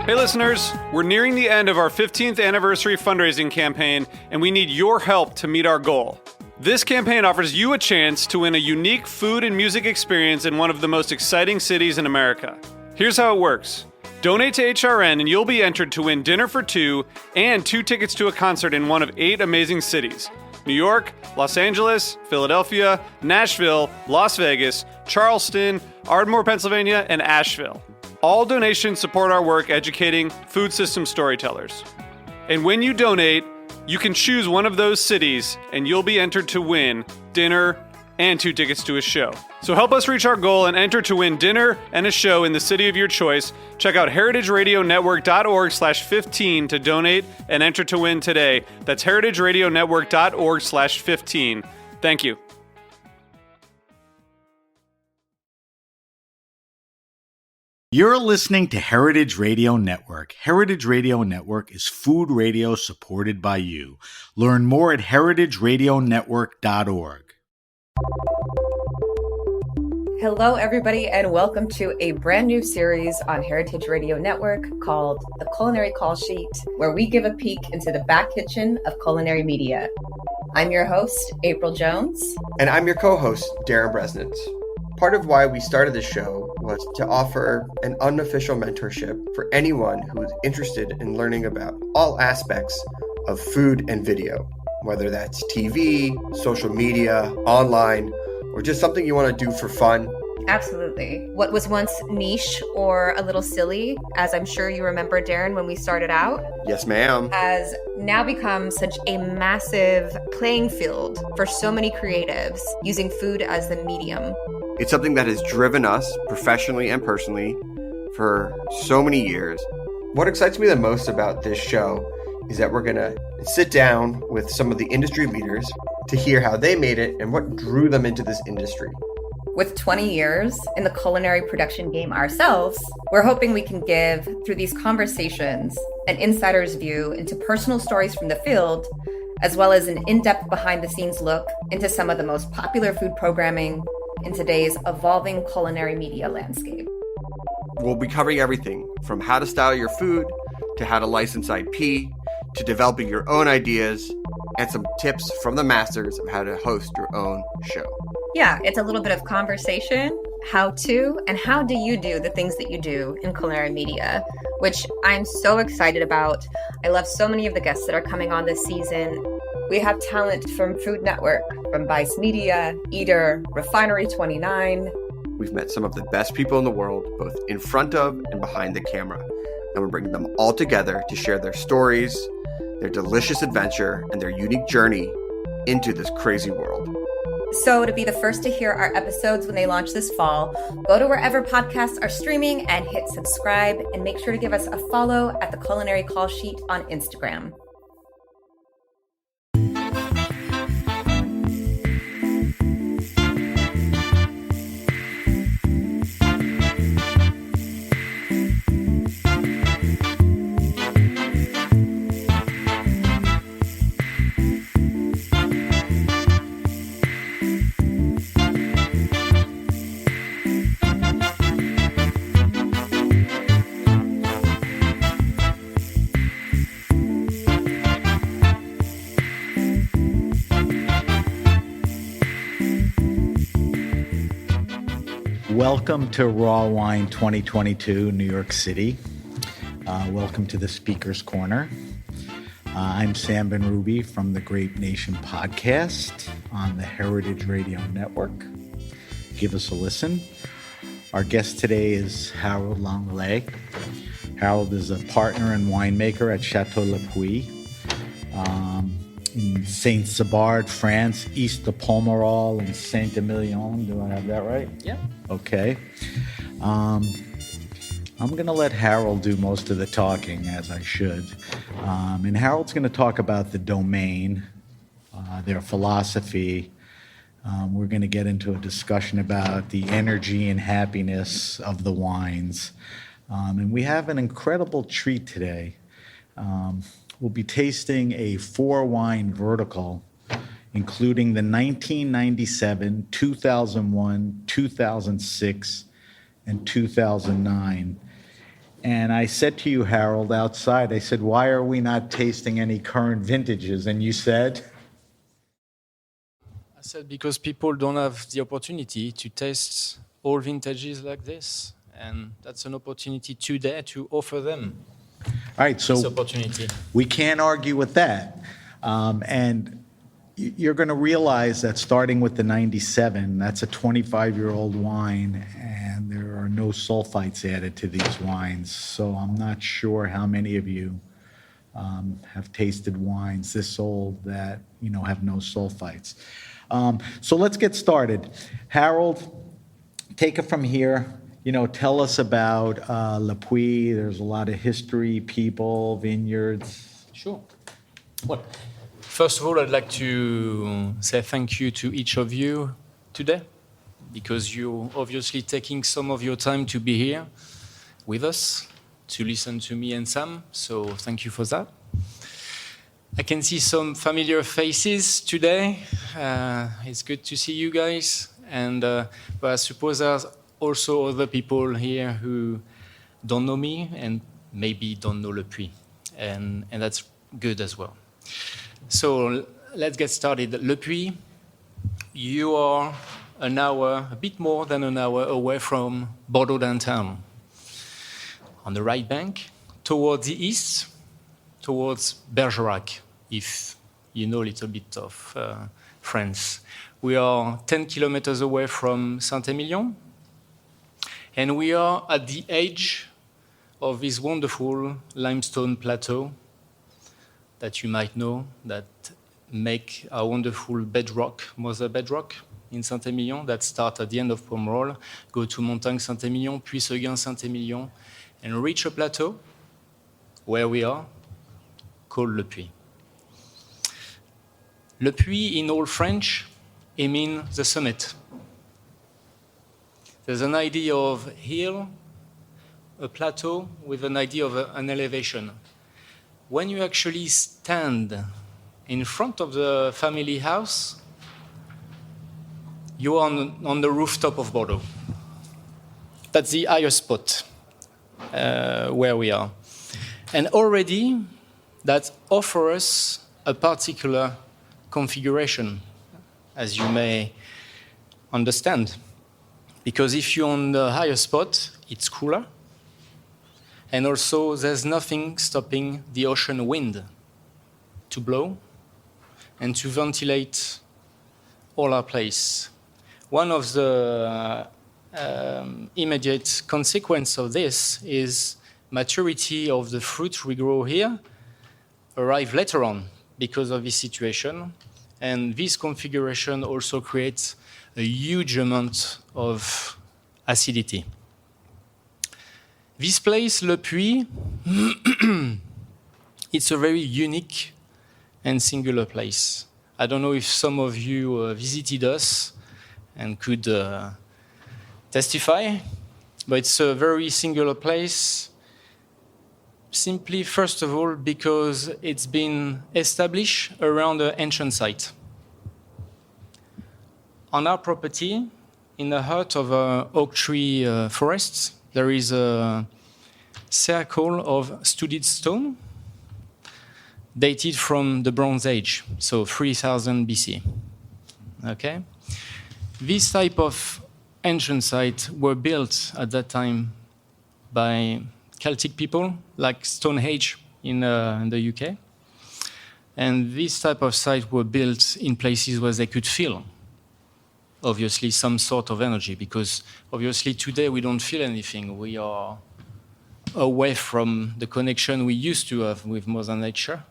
Hey listeners, we're nearing the end of our 15th anniversary fundraising campaign, and we need your help to meet our goal. This campaign offers you a chance to win a unique food and music experience in one of the most exciting cities in America. Here's how it works. Donate to HRN and you'll be entered to win dinner for two and 2 tickets to a concert in one of 8 amazing cities: New York, Los Angeles, Philadelphia, Nashville, Las Vegas, Charleston, Ardmore, Pennsylvania, and Asheville. All donations support our work educating food system storytellers. And when you donate, you can choose one of those cities and you'll be entered to win dinner and 2 tickets to a show. So help us reach our goal and enter to win dinner and a show in the city of your choice. Check out heritageradionetwork.org/15 to donate and enter to win today. That's heritageradionetwork.org/15. Thank you. You're listening to Heritage Radio Network. Heritage Radio Network is food radio supported by you. Learn more at heritageradionetwork.org. Hello, everybody, and welcome to a brand new series on Heritage Radio Network called The Culinary Call Sheet, where we give a peek into the back kitchen of culinary media. I'm your host, April Jones. And I'm your co-host, Darren Bresnitz. Part of why we started this show was to offer an unofficial mentorship for anyone who is interested in learning about all aspects of food and video, whether that's TV, social media, online, or just something you want to do for fun. Absolutely. What was once niche or a little silly, as I'm sure you remember, Darren, when we started out, yes, ma'am, has now become such a massive playing field for so many creatives using food as the medium. It's something that has driven us professionally and personally for so many years. What excites me the most about this show is that we're going to sit down with some of the industry leaders to hear how they made it and what drew them into this industry. With 20 years in the culinary production game ourselves, we're hoping we can give, through these conversations, an insider's view into personal stories from the field, as well as an in-depth behind-the-scenes look into some of the most popular food programming in today's evolving culinary media landscape. We'll be covering everything from how to style your food, to how to license IP, to developing your own ideas, and some tips from the masters of how to host your own show. Yeah, it's a little bit of conversation, how to, and how do you do the things that you do in culinary media, which I'm so excited about. I love so many of the guests that are coming on this season. We have talent from Food Network, from Vice Media, Eater, Refinery 29. We've met some of the best people in the world, both in front of and behind the camera. And we're bringing them all together to share their stories, their delicious adventure, and their unique journey into this crazy world. So to be the first to hear our episodes when they launch this fall, go to wherever podcasts are streaming and hit subscribe, and make sure to give us a follow at the Culinary Call Sheet on Instagram. Welcome to Raw Wine 2022, New York City. Welcome to the Speaker's Corner. I'm Sam Ben-Ruby from the Grape Nation podcast on the Heritage Radio Network. Give us a listen. Our guest today is Harold Langlais. Harold is a partner and winemaker at Château Le Puy in Saint Cibard, France, east of Pomerol and Saint-Emilion. Do I have that right? Yeah. Okay. I'm going to let Harold do most of the talking, as I should. And Harold's going to talk about the domain, their philosophy. We're going to get into a discussion about the energy and happiness of the wines. And we have an incredible treat today. We'll be tasting a 4-wine vertical, including the 1997, 2001, 2006, and 2009. And I said to you, Harold, outside, I said, why are we not tasting any current vintages? And you said? I said because people don't have the opportunity to taste all vintages like this. And that's an opportunity today to offer them All right, this so opportunity. we can't argue with that. And you're going to realize that starting with the 97, that's a 25-year-old wine, and there are no sulfites added to these wines. So I'm not sure how many of you have tasted wines this old that, have no sulfites. So let's get started. Harold, take it from here. Tell us about Le Puy. There's a lot of history, people, vineyards. Sure. Well, first of all, I'd like to say thank you to each of you today, because you're obviously taking some of your time to be here with us, to listen to me and Sam, so thank you for that. I can see some familiar faces today. It's good to see you guys, but I suppose there's also other people here who don't know me and maybe don't know Le Puy, and that's good as well. So let's get started. Le Puy, you are a bit more than an hour away from Bordeaux downtown. On the right bank, towards the east, towards Bergerac, if you know a little bit of France. We are 10 kilometers away from Saint-Emilion, and we are at the edge of this wonderful limestone plateau that you might know, that make a wonderful bedrock, mother bedrock in Saint-Emilion, that start at the end of Pomerol, go to Montagne Saint-Emilion, puis Seguin Saint-Emilion, and reach a plateau where we are, called Le Puy. Le Puy in Old French, it means the summit. There's an idea of hill, a plateau with an idea of an elevation. When you actually stand in front of the family house, you are on the rooftop of Bordeaux. That's the highest spot where we are. And already that offers us a particular configuration, as you may understand. Because if you're on the higher spot, it's cooler. And also, there's nothing stopping the ocean wind to blow and to ventilate all our place. One of the immediate consequence of this is maturity of the fruit we grow here arrive later on because of this situation. And this configuration also creates a huge amount of acidity. This place, Le Puy, it's a very unique and singular place. I don't know if some of you visited us and could testify, but it's a very singular place, simply, first of all, because it's been established around an ancient site. On our property, in the heart of oak tree forests, there is a circle of studded stone dated from the Bronze Age, so 3000 BC. Okay? This type of ancient sites were built at that time by Celtic people, like Stonehenge in the UK. And this type of sites were built in places where they could feel, obviously, some sort of energy, because obviously today we don't feel anything. We are away from the connection we used to have with Mother Nature.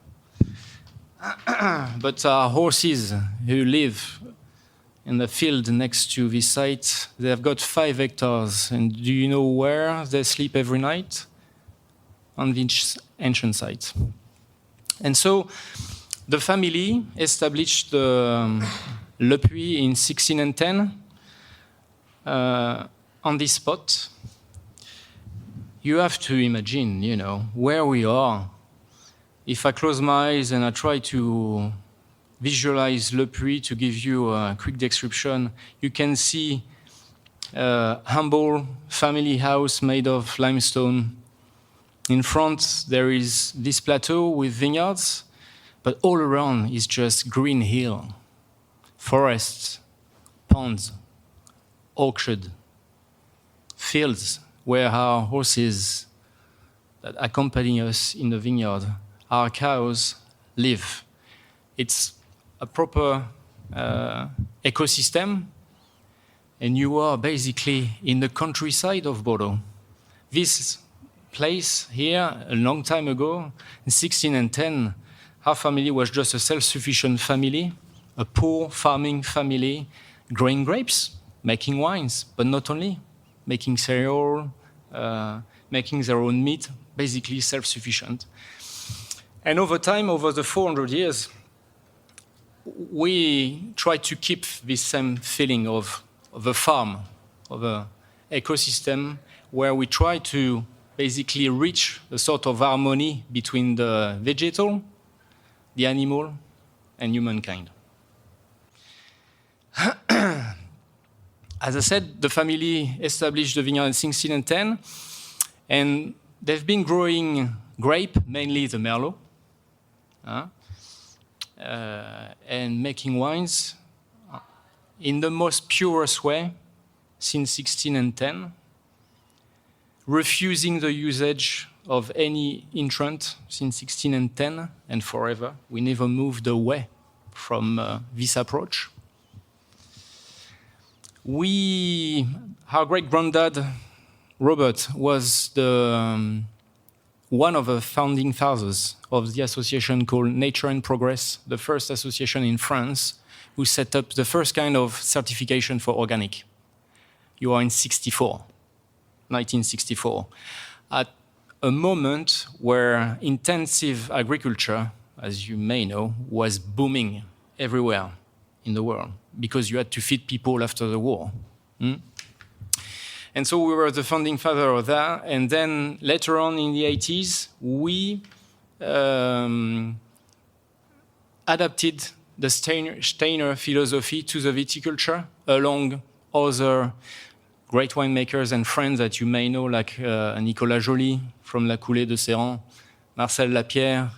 But our horses who live in the field next to this site, they have got 5 hectares. And do you know where they sleep every night? On this ancient site. And so the family established Le Puy in 1610 on this spot. You have to imagine, where we are. If I close my eyes and I try to visualize Le Puy to give you a quick description, you can see a humble family house made of limestone In front, there is this plateau with vineyards, but all around is just green hill, forests, ponds, orchard, fields where our horses that accompany us in the vineyard, our cows, live. It's a proper ecosystem, and you are basically in the countryside of Bordeaux. This place here, a long time ago, in 1610, our family was just a self-sufficient family, a poor farming family, growing grapes, making wines, but not only, making cereal, making their own meat, basically self-sufficient. And over time, over the 400 years, we try to keep this same feeling of a farm, of an ecosystem, where we try to basically reach a sort of harmony between the vegetal, the animal, and humankind. As I said, the family established the vineyard in 1610, and they've been growing grape, mainly the Merlot, and making wines in the most purest way since 1610, refusing the usage of any entrant since 1610 and forever. We never moved away from this approach. Our great-granddad, Robert, was one of the founding fathers of the association called Nature and Progress, the first association in France who set up the first kind of certification for organic. You are in 1964, at a moment where intensive agriculture, as you may know, was booming everywhere in the world because you had to feed people after the war. And so we were the founding father of that. And then later on in the 80s, we adapted the Steiner philosophy to the viticulture along other great winemakers and friends that you may know, like Nicolas Joly from La Coulée de Séran, Marcel Lapierre,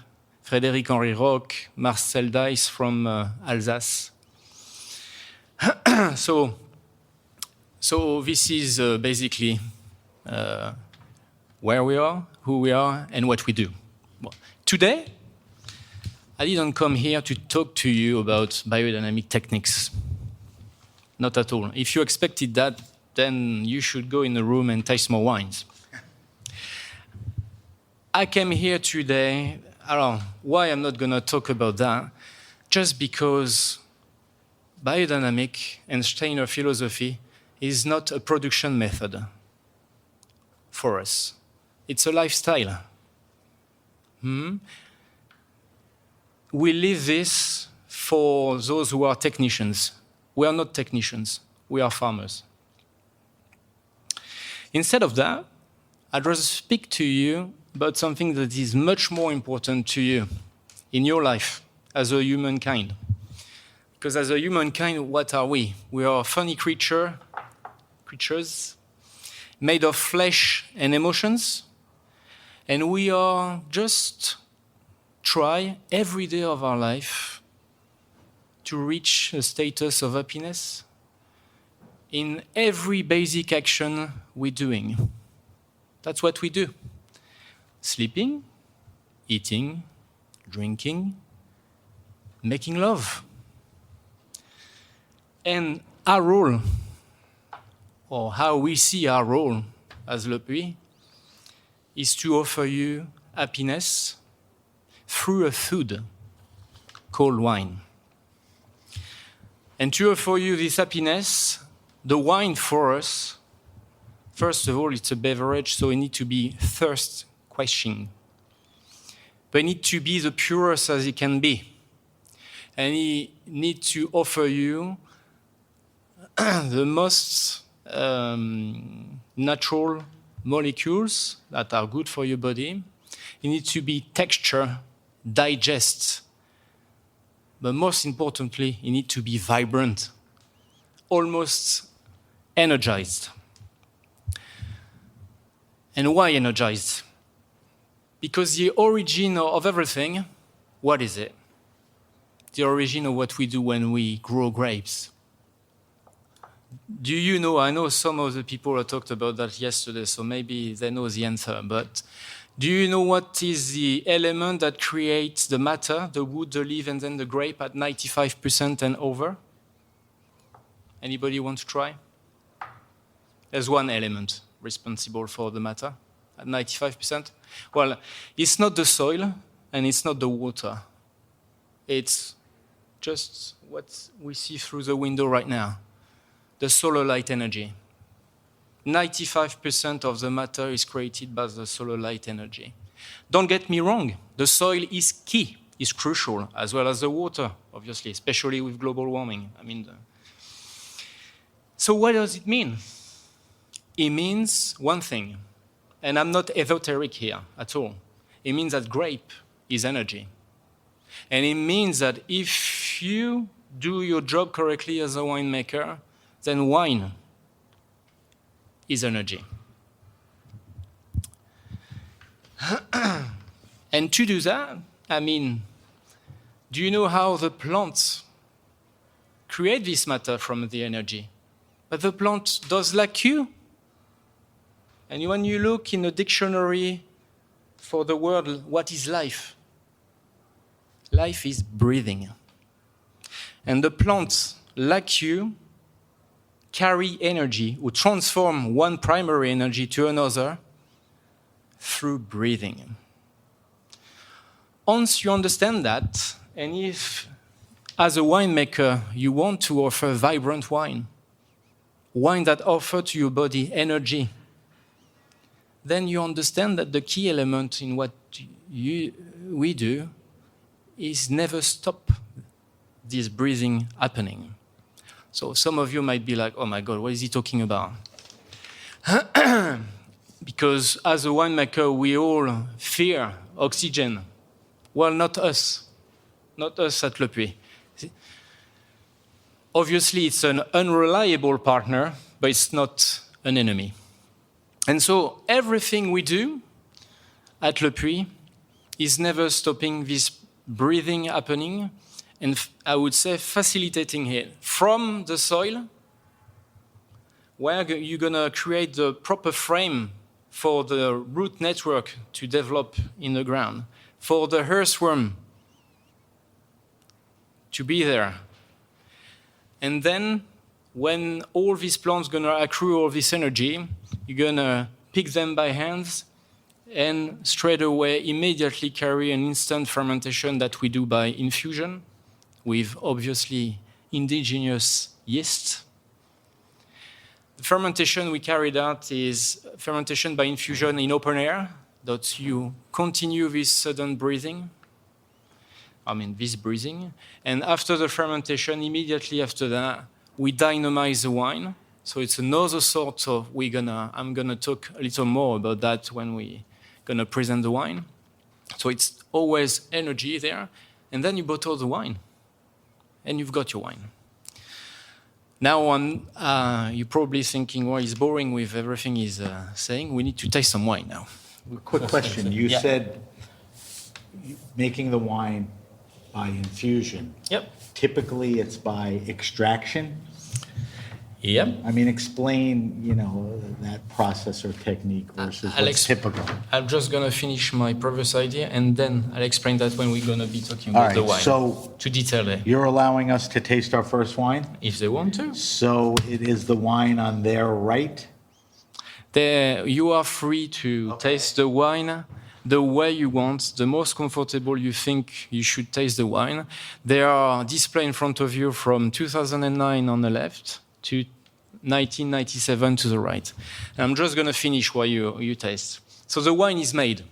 Frédéric-Henri Roch, Marcel Dice from Alsace. So this is basically where we are, who we are, and what we do. Well, today, I didn't come here to talk to you about biodynamic techniques. Not at all. If you expected that, then you should go in the room and taste more wines. I came here today, I don't know why I'm not going to talk about that, just because biodynamic and Steiner philosophy is not a production method for us. It's a lifestyle. We live this for those who are technicians. We are not technicians, we are farmers. Instead of that, I'd rather speak to you about something that is much more important to you in your life as a humankind. Because as a humankind, what are we? We are funny creatures made of flesh and emotions, and we are just try every day of our life to reach a status of happiness in every basic action we're doing. That's what we do. Sleeping, eating, drinking, making love. And our role, or how we see our role as Le Puy, is to offer you happiness through a food called wine. And to offer you this happiness, the wine for us, first of all, it's a beverage, so it needs to be thirst quenching. But it needs to be the purest as it can be. And it needs to offer you the most natural molecules that are good for your body. It needs to be texture, digest, but most importantly, it needs to be vibrant, almost energized. And why energized? Because the origin of everything, what is it? The origin of what we do when we grow grapes. Do you know, I know some of the people talked about that yesterday, so maybe they know the answer, but do you know what is the element that creates the matter, the wood, the leaf, and then the grape at 95% and over? Anybody want to try? There's one element responsible for the matter at 95%. Well, it's not the soil and it's not the water. It's just what we see through the window right now, the solar light energy. 95% of the matter is created by the solar light energy. Don't get me wrong, the soil is key, is crucial, as well as the water, obviously, especially with global warming. So what does it mean? It means one thing, and I'm not esoteric here at all. It means that grape is energy. And it means that if you do your job correctly as a winemaker, then wine is energy. And to do that, do you know how the plants create this matter from the energy? But the plant does like you. And when you look in a dictionary for the word, what is life? Life is breathing. And the plants, like you, carry energy or transform one primary energy to another through breathing. Once you understand that, and if as a winemaker you want to offer vibrant wine that offers to your body energy, then you understand that the key element in what we do is never stop this breathing happening. So some of you might be like, oh my God, what is he talking about? Because as a winemaker, we all fear oxygen. Well, not us at Le Puy. Obviously, it's an unreliable partner, but it's not an enemy. And so everything we do at Le Puy is never stopping this breathing happening, and I would say facilitating it from the soil, where you're going to create the proper frame for the root network to develop in the ground, for the earthworm to be there. And then when all these plants are going to accrue all this energy, you're going to pick them by hands and straight away immediately carry an instant fermentation that we do by infusion with obviously indigenous yeast. The fermentation we carried out is fermentation by infusion in open air, that you continue this sudden breathing, this breathing, and after the fermentation, immediately after that, we dynamize the wine. So it's another sort of, I'm gonna talk a little more about that when we're gonna present the wine. So it's always energy there, and then you bottle the wine, and you've got your wine. Now you're probably thinking, well, he's boring with everything he's saying. We need to taste some wine now. Quick question. You said making the wine by infusion. Yep. Typically, it's by extraction. Yep. Explain, that process or technique versus what's typical. I'm just going to finish my previous idea, and then I'll explain that when we're going to be talking about the wine. So to detail it. You're allowing us to taste our first wine? If they want to. So it is the wine on their right? You are free to taste the wine the way you want, the most comfortable you think you should taste the wine. There are displays in front of you from 2009 on the left to 1997 to the right. And I'm just going to finish while you taste. So the wine is made.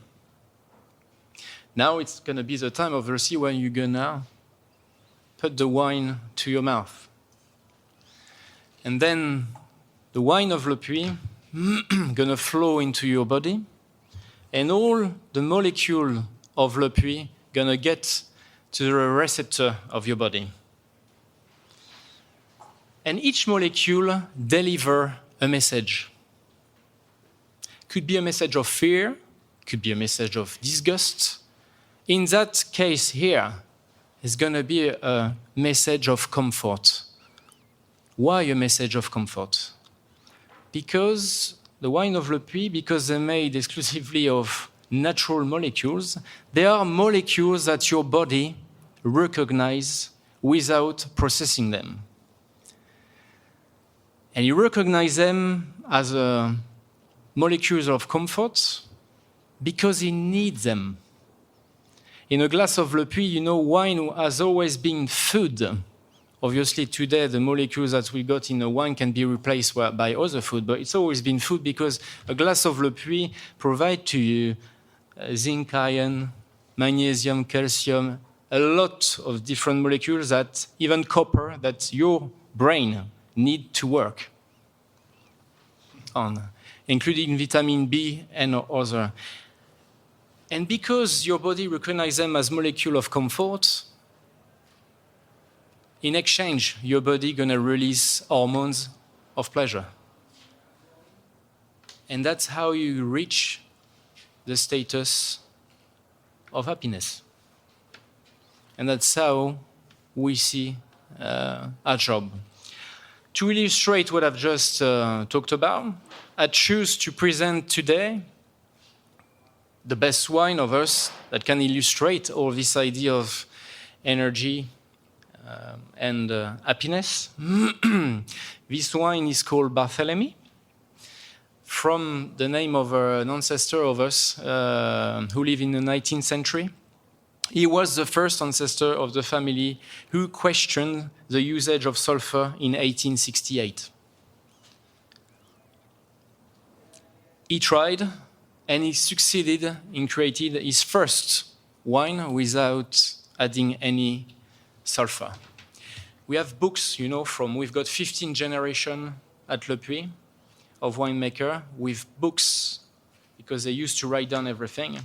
Now it's going to be the time, obviously, when you're going to put the wine to your mouth. And then the wine of Le Puy going to flow into your body. And all the molecule of Le Puy going to get to the receptor of your body. And each molecule delivers a message. Could be a message of fear, could be a message of disgust. In that case here, it's going to be a message of comfort. Why a message of comfort? Because the wine of Le Puy, because they're made exclusively of natural molecules, they are molecules that your body recognizes without processing them. And you recognize them as molecules of comfort because you need them. In a glass of Le Puy, you know, wine has always been food. Obviously, today, the molecules that we got in a wine can be replaced by other food, but it's always been food because a glass of Le Puy provides to you zinc, iron, magnesium, calcium, a lot of different molecules that, even copper, that your brain need to work on, including vitamin B and other. And because your body recognizes them as molecule of comfort, in exchange, your body gonna release hormones of pleasure. And that's how you reach the status of happiness. And that's how we see our job. To illustrate what I've just talked about, I choose to present today the best wine of us that can illustrate all this idea of energy and happiness. This wine is called Barthélemy, from the name of an ancestor of us who lived in the 19th century. He was the first ancestor of the family who questioned the usage of sulfur in 1868. He tried, and he succeeded in creating his first wine without adding any sulfur. We have books, you know, we've got 15 generations at Le Puy of winemaker with books because they used to write down everything.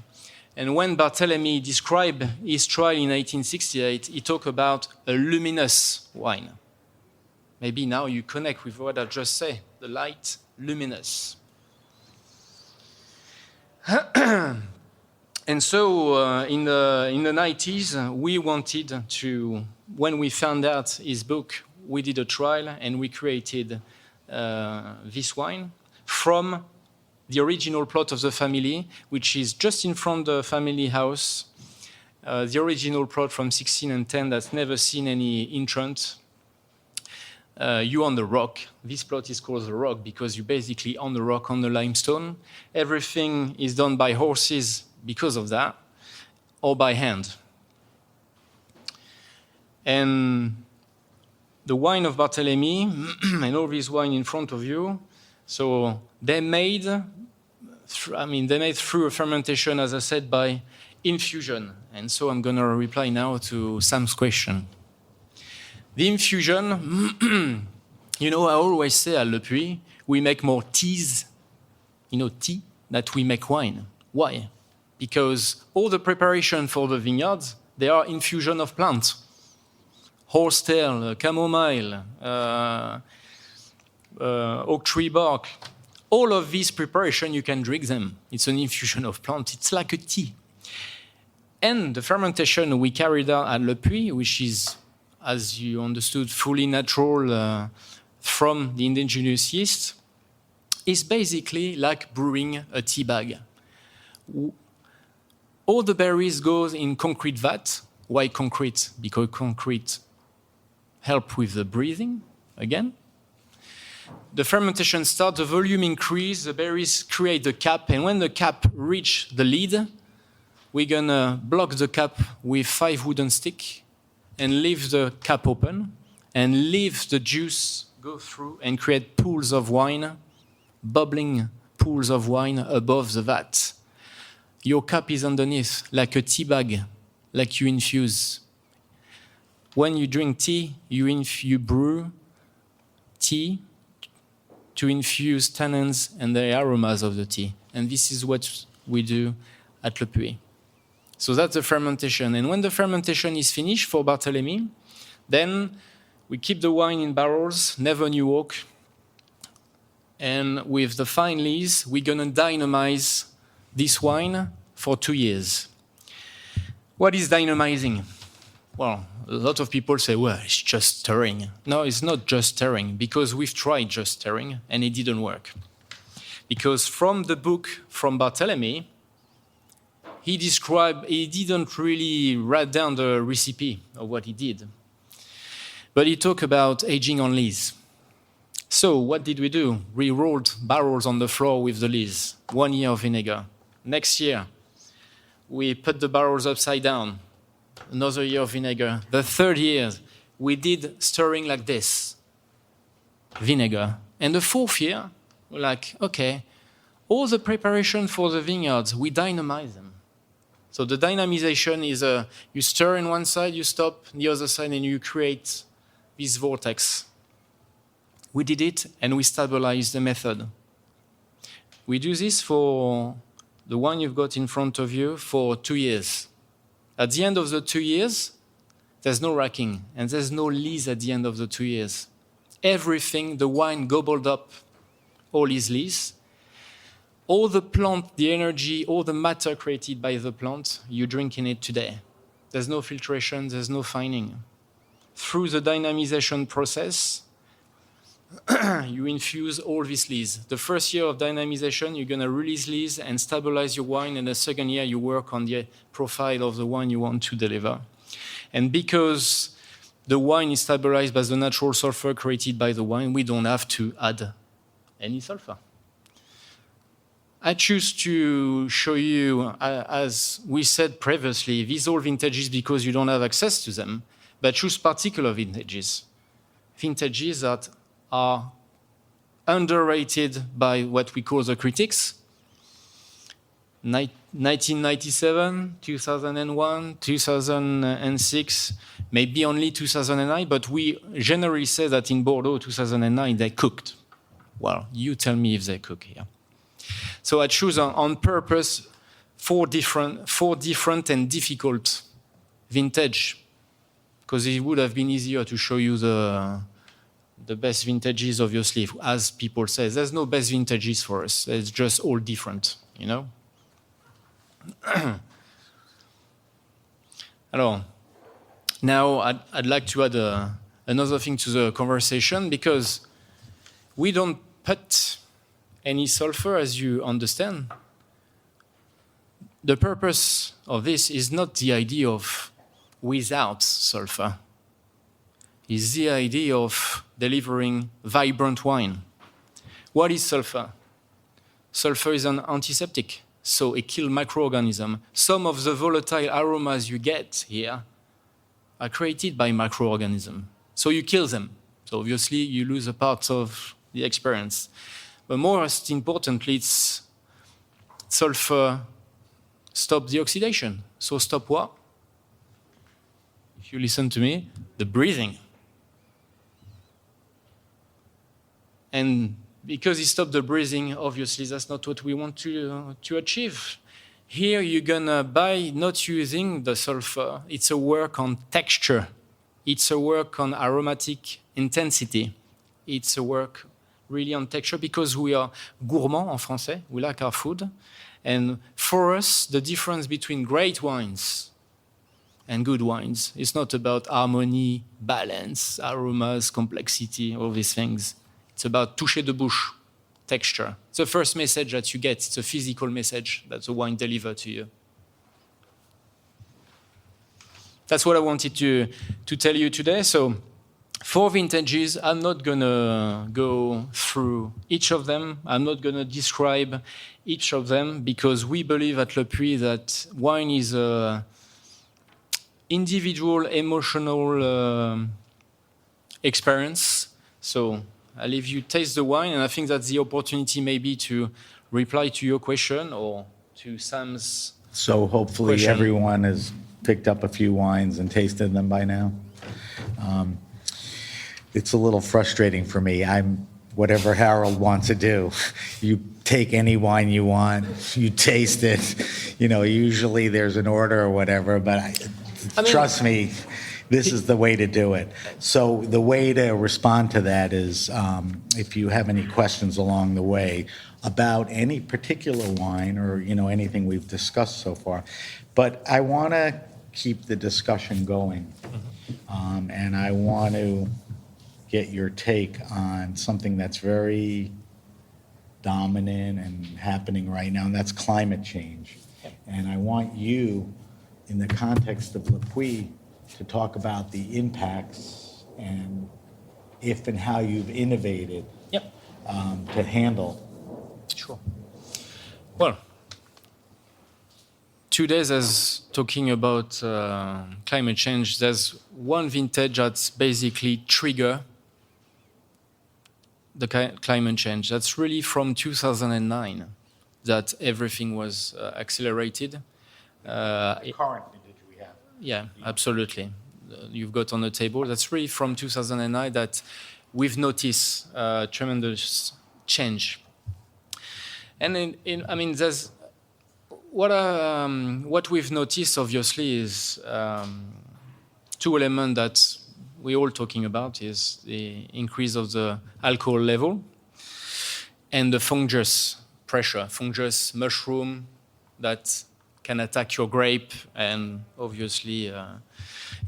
And when Barthélemy described his trial in 1868, he talked about a luminous wine. Maybe now you connect with what I just said, the light, luminous. And so in the 90s, we wanted to, when we found out his book, we did a trial and we created this wine from the original plot of the family, which is just in front of the family house. The original plot from 1610 that's never seen any entrance. You're on the rock. This plot is called the rock because you're basically on the rock, on the limestone. Everything is done by horses because of that, or by hand. And the wine of Barthélemy, and all this wine in front of you, so they made through a fermentation, as I said, by infusion. And so I'm going to reply now to Sam's question. The infusion, you know, I always say at Le Puy, we make more teas, you know, tea, that we make wine. Why? Because all the preparation for the vineyards, they are infusion of plants. Horsetail, chamomile, oak tree bark. All of these preparation, you can drink them. It's an infusion of plants. It's like a tea. And the fermentation we carried out at Le Puy, which is, as you understood, fully natural from the indigenous yeast, is basically like brewing a tea bag. All the berries go in concrete vat. Why concrete? Because concrete help with the breathing, again. The fermentation starts, the volume increase, the berries create the cap, and when the cap reach the lid, we're gonna block the cap with 5 wooden sticks and leave the cap open and leave the juice go through and create pools of wine, bubbling pools of wine above the vat. Your cap is underneath, like a tea bag, like you infuse. When you drink tea, you brew tea to infuse tannins and the aromas of the tea. And this is what we do at Le Puy. So that's the fermentation. And when the fermentation is finished for Barthélemy, then we keep the wine in barrels, never new oak. And with the fine lees, we're gonna dynamize this wine for 2 years. What is dynamizing? Well, a lot of people say, well, it's just stirring. No, it's not just stirring, because we've tried just stirring, and it didn't work. Because from the book from Barthélemy, he didn't really write down the recipe of what he did. But he talked about aging on lees. So what did we do? We rolled barrels on the floor with the lees, 1 year of vinegar. Next year, we put the barrels upside down, another year of vinegar. The third year, we did stirring like this, vinegar. And the fourth year, we're like, okay, all the preparation for the vineyards, we dynamize them. So the dynamization is you stir in one side, you stop the other side, and you create this vortex. We did it, and we stabilized the method. We do this for the one you've got in front of you for 2 years. At the end of the 2 years, there's no racking, and there's no lees at the end of the 2 years. Everything, the wine gobbled up all his lees. All the plant, the energy, all the matter created by the plant, you drink in it today. There's no filtration, there's no fining. Through the dynamization process, you infuse all these lees. The first year of dynamization, you're going to release lees and stabilize your wine, and the second year, you work on the profile of the wine you want to deliver. And because the wine is stabilized by the natural sulfur created by the wine, we don't have to add any sulfur. I choose to show you, as we said previously, these old vintages because you don't have access to them, but choose particular vintages. Vintages that are underrated by what we call the critics. 1997, 2001, 2006, maybe only 2009, but we generally say that in Bordeaux, 2009, they cooked. Well, you tell me if they cook here. So I choose on purpose four different and difficult vintage, because it would have been easier to show you the best vintages, obviously. As people say, there's no best vintages for us. It's just all different, you know? Alors, now I'd like to add another thing to the conversation, because we don't put any sulfur, as you understand. The purpose of this is not the idea of without sulfur. It's the idea of delivering vibrant wine. What is sulfur? Sulfur is an antiseptic, so it kills microorganisms. Some of the volatile aromas you get here are created by microorganisms. So you kill them. So obviously you lose a part of the experience. But most importantly, it's sulfur stop the oxidation. So stop what? If you listen to me, the breathing. And because it stopped the breathing, obviously that's not what we want to achieve. Here you're gonna, by not using the sulfur, it's a work on texture. It's a work on aromatic intensity. It's a work really on texture, because we are gourmand en français, we like our food. And for us, the difference between great wines and good wines is not about harmony, balance, aromas, complexity, all these things. It's about toucher de bouche, texture. It's the first message that you get. It's a physical message that the wine delivers to you. That's what I wanted to tell you today. So 4 vintages. I'm not going to go through each of them. I'm not going to describe each of them, because we believe at Le Puy that wine is an individual, emotional experience. So I'll leave you taste the wine, and I think that's the opportunity maybe to reply to your question or to Sam's So hopefully question. everyone has picked up a few wines and tasted them by now. It's a little frustrating for me. I'm whatever Harold wants to do. You take any wine you want, you taste it. You know, usually there's an order or whatever, but I mean, trust me, this is the way to do it. So the way to respond to that is, if you have any questions along the way, about any particular wine or, anything we've discussed so far. But I want to keep the discussion going. And I want to get your take on something that's very dominant and happening right now, and that's climate change. And I want you, in the context of Le Puy, to talk about the impacts and if and how you've innovated to handle. Sure. Well, today, as talking about climate change, there's one vintage that's basically trigger the climate change. That's really from 2009 that everything was accelerated. Current vintage we have. Yeah, absolutely. You've got on the table. That's really from 2009 that we've noticed tremendous change. And there's what we've noticed, obviously, is two elements that we're all talking about is the increase of the alcohol level and the fungus pressure, fungus mushroom that can attack your grape and obviously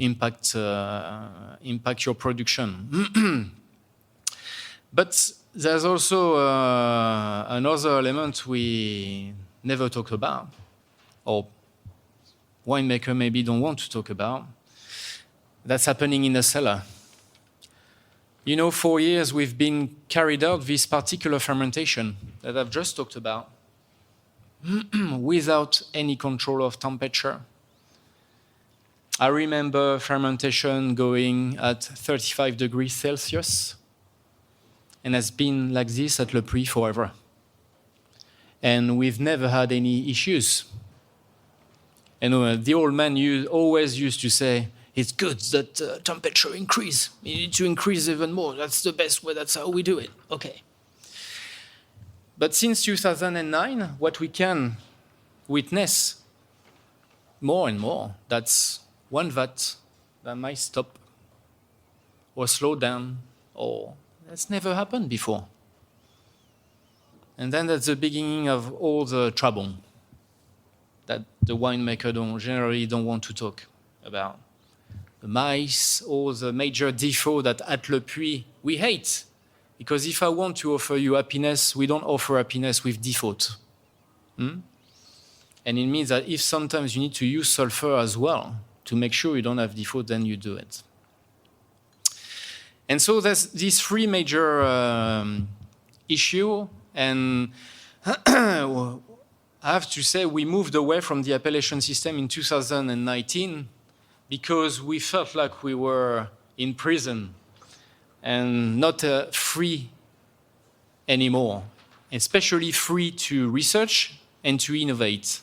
impact your production. But there's also another element we never talk about, or winemaker maybe don't want to talk about. That's happening in the cellar. 4 years we've been carried out this particular fermentation that I've just talked about without any control of temperature. I remember fermentation going at 35 degrees Celsius, and has been like this at Le Puy forever. And we've never had any issues. And the old man always used to say, it's good that temperature increase. You need to increase even more. That's the best way. That's how we do it. Okay. But since 2009, what we can witness more and more, that's one vat that might stop or slow down, or that's never happened before. And then that's the beginning of all the trouble that the winemaker generally don't want to talk about. The mice, all the major default that at Le Puy we hate. Because if I want to offer you happiness, we don't offer happiness with default. And it means that if sometimes you need to use sulfur as well to make sure you don't have default, then you do it. And so there's these three major issues. And I have to say we moved away from the appellation system in 2019 because we felt like we were in prison and not free anymore, especially free to research and to innovate.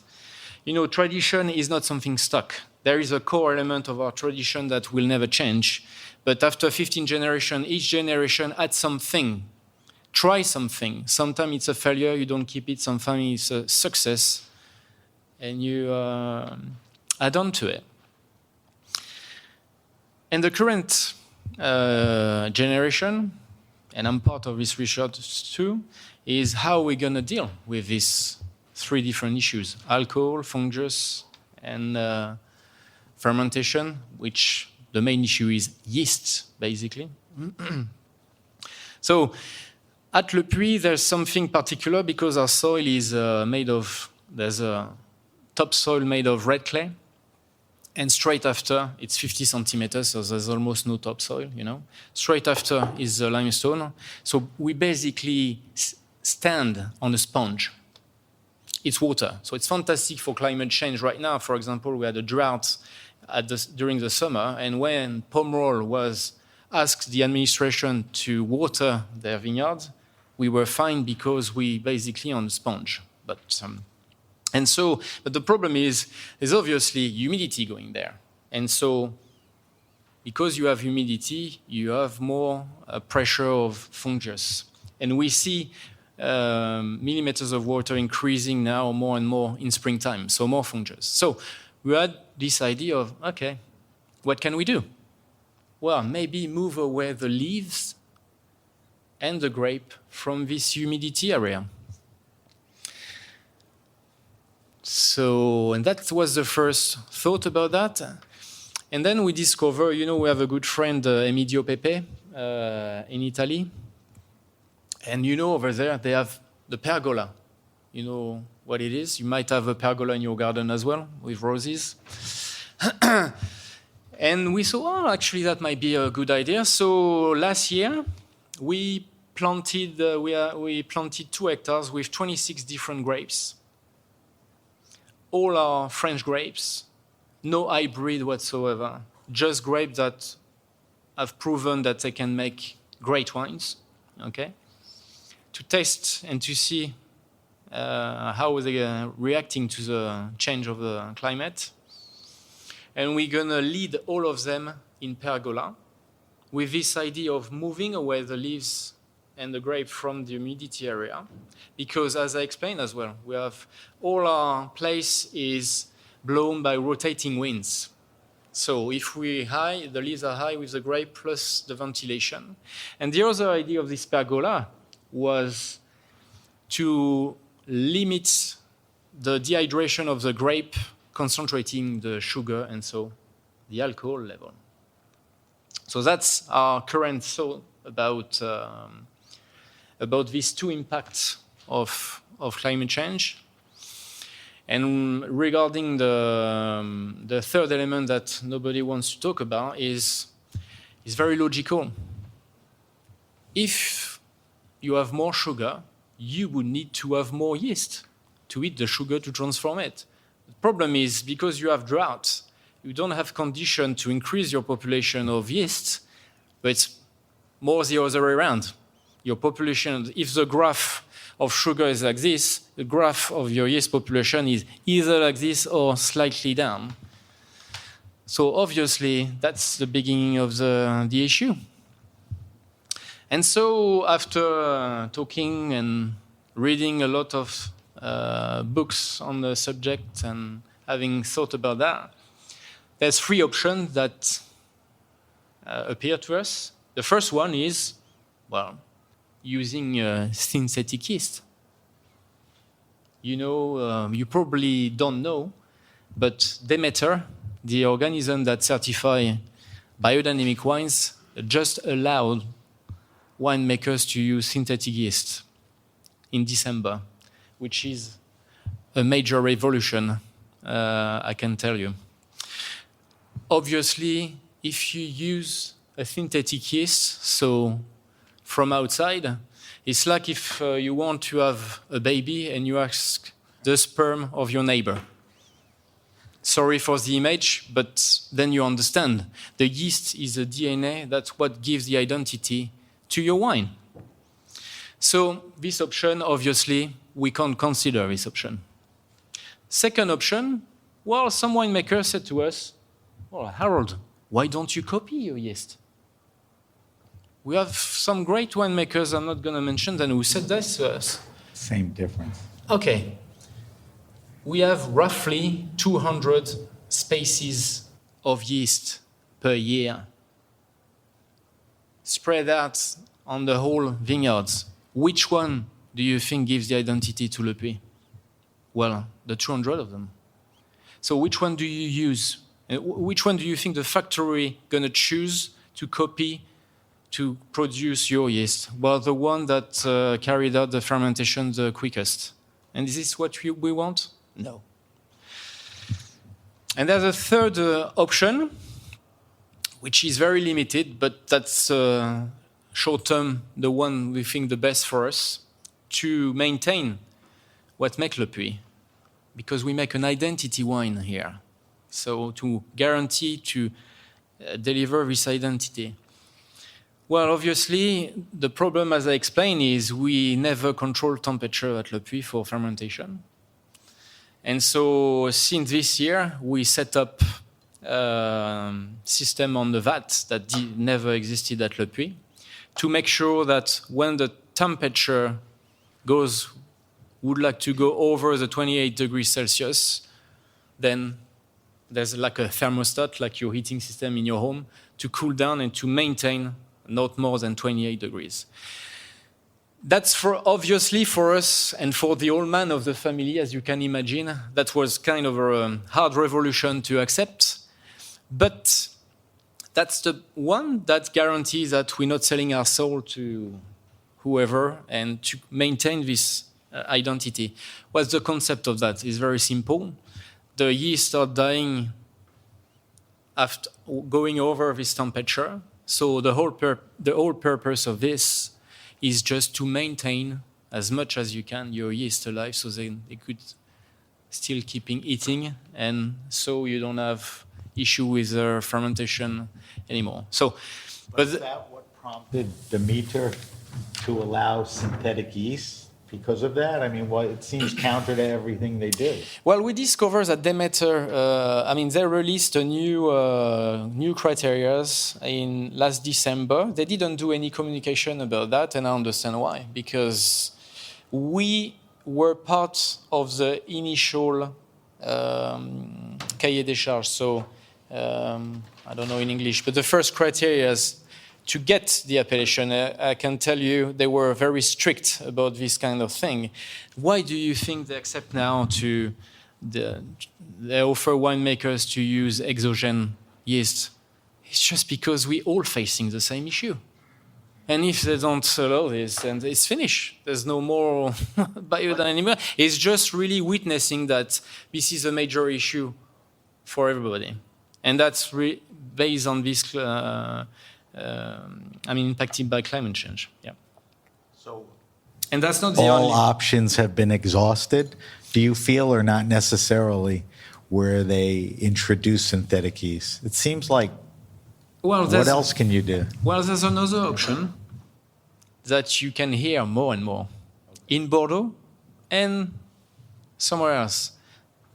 Tradition is not something stuck. There is a core element of our tradition that will never change. But after 15 generations, each generation adds something. Try something. Sometimes it's a failure, you don't keep it. Sometimes it's a success, and you add on to it. And the current generation, and I'm part of this research too, is how we're going to deal with these three different issues: alcohol, fungus, and fermentation, which the main issue is yeast, basically. So at Le Puy, there's something particular because our soil is there's a topsoil made of red clay. And straight after, it's 50 centimeters, so there's almost no topsoil, Straight after is the limestone. So we basically stand on a sponge. It's water. So it's fantastic for climate change right now. For example, we had a drought during the summer, and when Pomerol was asked the administration to water their vineyards, we were fine because we basically on a sponge. But the problem is there's obviously humidity going there. And so because you have humidity, you have more pressure of fungus. And we see millimeters of water increasing now more and more in springtime, so more fungus. So we had this idea of, okay, what can we do? Well, maybe move away the leaves and the grape from this humidity area. So, and that was the first thought about that. And then we discover, we have a good friend, Emidio Pepe, in Italy. And over there, they have the pergola. You know what it is? You might have a pergola in your garden as well, with roses. And we saw, actually, that might be a good idea. So last year, we planted 2 hectares with 26 different grapes. All are French grapes, no hybrid whatsoever, just grapes that have proven that they can make great wines, okay? To test and to see how they are reacting to the change of the climate. And we're gonna lead all of them in pergola with this idea of moving away the leaves and the grape from the humidity area. Because as I explained as well, we have all our place is blown by rotating winds. So if we're high, the leaves are high with the grape plus the ventilation. And the other idea of this pergola was to limit the dehydration of the grape, concentrating the sugar and so the alcohol level. So that's our current thought about these 2 impacts of climate change. And regarding the third element that nobody wants to talk about is very logical. If you have more sugar, you would need to have more yeast to eat the sugar to transform it. The problem is because you have drought, you don't have condition to increase your population of yeast, but it's more the other way around. Your population, if the graph of sugar is like this, the graph of your yeast population is either like this or slightly down. So obviously, that's the beginning of the issue. And so after talking and reading a lot of books on the subject and having thought about that, there's 3 options that appear to us. The first one is, using synthetic yeast. You probably don't know, but Demeter, the organism that certifies biodynamic wines, just allowed winemakers to use synthetic yeast in December, which is a major revolution, I can tell you. Obviously, if you use a synthetic yeast, so from outside, it's like if you want to have a baby and you ask the sperm of your neighbor. Sorry for the image, but then you understand. The yeast is the DNA, that's what gives the identity to your wine. So this option, obviously, we can't consider this option. Second option, some winemakers said to us, Harold, why don't you copy your yeast? We have some great winemakers, I'm not going to mention them, who said this to us. Same difference. Okay. We have roughly 200 species of yeast per year spread out on the whole vineyards. Which one do you think gives the identity to Le Puy? Well, the 200 of them. So which one do you use? Which one do you think the factory going to choose to copy to produce your yeast? Well, the one that carried out the fermentation the quickest. And is this what we want? No. And there's a third option, which is very limited, but that's short-term the one we think the best for us, to maintain what makes Le Puy, because we make an identity wine here. So to guarantee to deliver this identity. Well, obviously, the problem, as I explained, is we never control temperature at Le Puy for fermentation. And so since this year, we set up a system on the vat that never existed at Le Puy to make sure that when the temperature would like to go over the 28 degrees Celsius, then there's like a thermostat, like your heating system in your home, to cool down and to maintain not more than 28 degrees. That's obviously for us and for the old man of the family, as you can imagine, that was kind of a hard revolution to accept. But that's the one that guarantees that we're not selling our soul to whoever and to maintain this identity. What's the concept of that? It's very simple. The yeast are dying after going over this temperature. So the whole purpose of this is just to maintain as much as you can your yeast alive so they could still keeping eating, and so you don't have issue with fermentation anymore. So, Is that what prompted Demeter to allow synthetic yeast? Because of that? I mean, it seems counter to everything they do. well, we discovered that Demeter, they released a new criteria in last December. They didn't do any communication about that, and I understand why. Because we were part of the initial cahier des charges. So, I don't know in English, but the first criteria to get the appellation, I can tell you they were very strict about this kind of thing. Why do you think they accept now they offer winemakers to use exogen yeast? It's just because we're all facing the same issue. And if they don't allow this, then it's finished. There's no more biodynamic. It's just really witnessing that this is a major issue for everybody. And that's based on this impacted by climate change. Yeah. So, and that's not the all only. options have been exhausted, do you feel, or not necessarily, where they introduce synthetic yeast? It seems like, what else can you do? Well, there's another option that you can hear more and more in Bordeaux and somewhere else.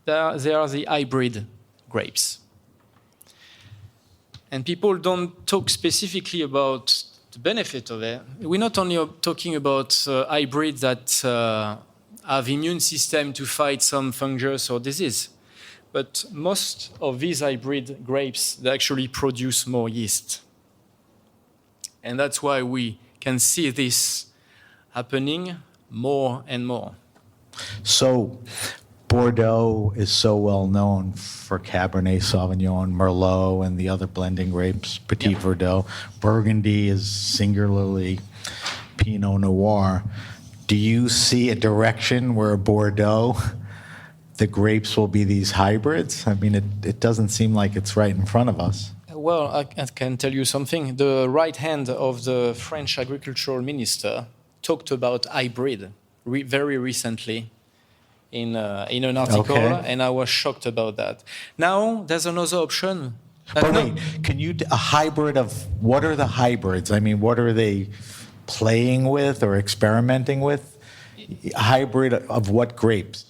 There are the hybrid grapes. And people don't talk specifically about the benefit of it. We're not only talking about hybrids that have immune system to fight some fungus or disease, but most of these hybrid grapes, they actually produce more yeast. And that's why we can see this happening more and more. So, Bordeaux is so well known for Cabernet Sauvignon, Merlot, and the other blending grapes, Petit Verdot. Burgundy is singularly Pinot Noir. Do you see a direction where Bordeaux, the grapes will be these hybrids? I mean, it doesn't seem like it's right in front of us. Well, I can tell you something. The right hand of the French agricultural minister talked about hybrid very recently in an article, and I was shocked about that. Now, there's another option. But wait, can you, a hybrid of, what are the hybrids? I mean, what are they playing with or experimenting with? Hybrid of what grapes?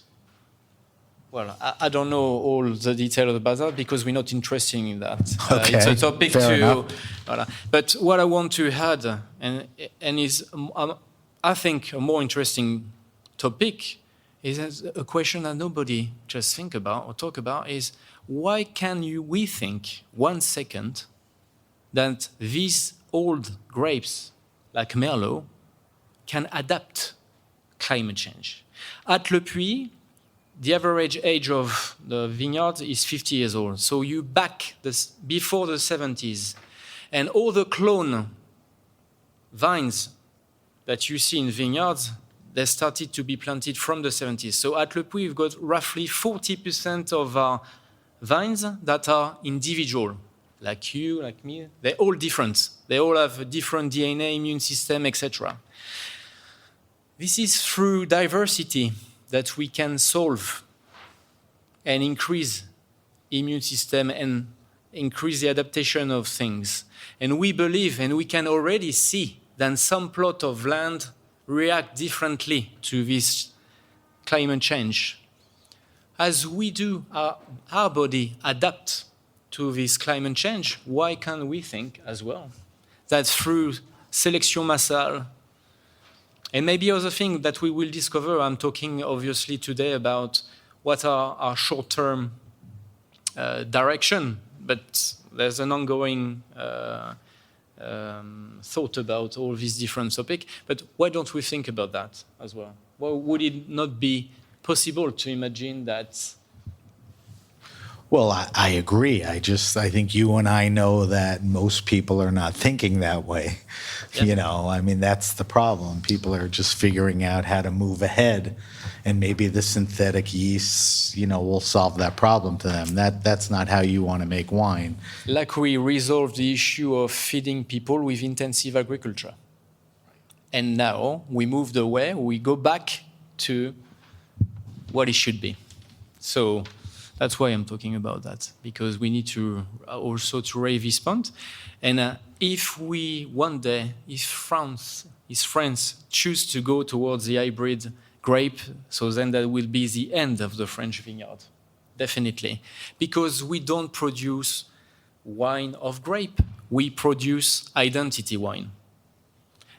Well, I don't know all the details about that because we're not interested in that. Okay, it's a topic fair enough. Voilà. But what I want to add, and is, I think, a more interesting topic is a question that nobody just think about or talk about is why can we think 1 second that these old grapes like Merlot can adapt climate change? At Le Puy, the average age of the vineyard is 50 years old. So you back this before the 70s. And all the clone vines that you see in vineyards, they started to be planted from the 70s. So at Le Puy, we've got roughly 40% of our vines that are individual, like you, like me. They're all different. They all have a different DNA, immune system, etc. This is through diversity that we can solve and increase immune system and increase the adaptation of things. And we believe, and we can already see, that some plot of land react differently to this climate change. As we do, our body adapt to this climate change, why can't we think as well that through selection massale, and maybe other things that we will discover, I'm talking obviously today about what are our short-term direction, but there's an ongoing thought about all these different topics. But why don't we think about that as well? Well, would it not be possible to imagine that? Well, I agree. I think you and I know that most people are not thinking that way. Yeah. I mean, that's the problem. People are just figuring out how to move ahead, and maybe the synthetic yeasts, will solve that problem to them. That's not how you want to make wine. Like we resolved the issue of feeding people with intensive agriculture. And now we moved away, we go back to what it should be. So that's why I'm talking about that, because we need to also to raise this point. And if we one day, if France choose to go towards the hybrid grape, so then that will be the end of the French vineyard, definitely. Because we don't produce wine of grape, we produce identity wine.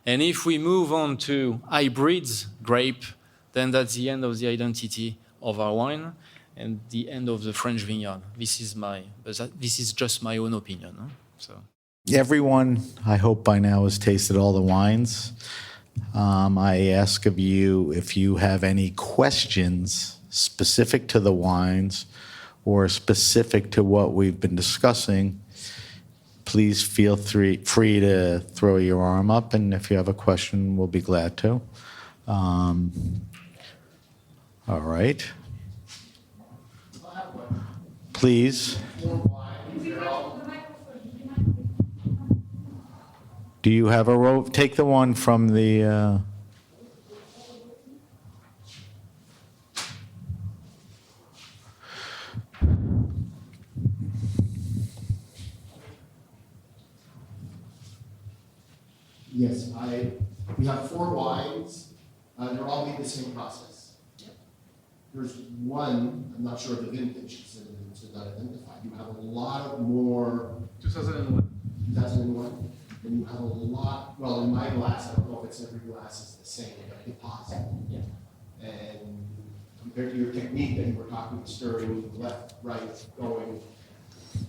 And if we move on to hybrids grape, then that's the end of the identity of our wine and the end of the French vineyard. This is just my own opinion. Huh? So everyone, I hope by now, has tasted all the wines. I ask of you if you have any questions specific to the wines or specific to what we've been discussing. Please feel free to throw your arm up, and if you have a question, we'll be glad to. All right. Please. Do you have a rope? Take the one from the... Yes, we have 4 wines. They're all made the same process. There's one, I'm not sure of the vintage, it's not identified. You have a lot more. 2001. 2001. And you have a lot, well, in my glass, I don't know if it's every glass is the same, but deposit. yeah. And compared to your technique that you were talking, stirring left, right, going.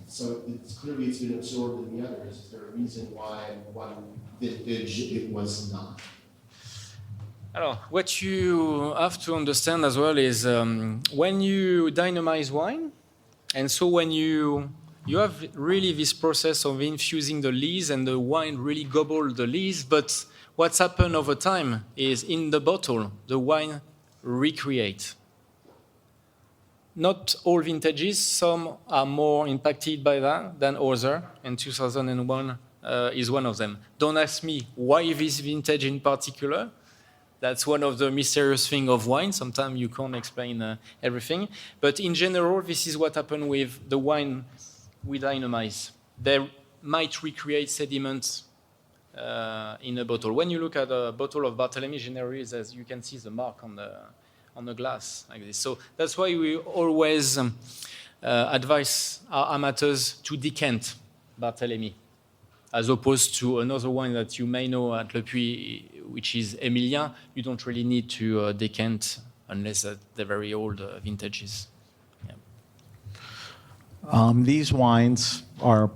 So it's been absorbed in the others. Is there a reason why one vintage it was not? Alors, what you have to understand as well is when you dynamize wine, and so when you have really this process of infusing the lees and the wine really gobble the lees, but what's happened over time is in the bottle, the wine recreate. Not all vintages, some are more impacted by that than others, and 2001 is one of them. Don't ask me why this vintage in particular. That's one of the mysterious things of wine. Sometimes you can't explain everything. But in general, this is what happened with the wine we dynamize. They might recreate sediments in a bottle. When you look at a bottle of Barthélemy, generally, as you can see the mark on the glass like this. So that's why we always advise our amateurs to decant Barthélemy, as opposed to another wine that you may know at Le Puy, which is Emilion. You don't really need to decant unless they're very old vintages. Yeah. These wines are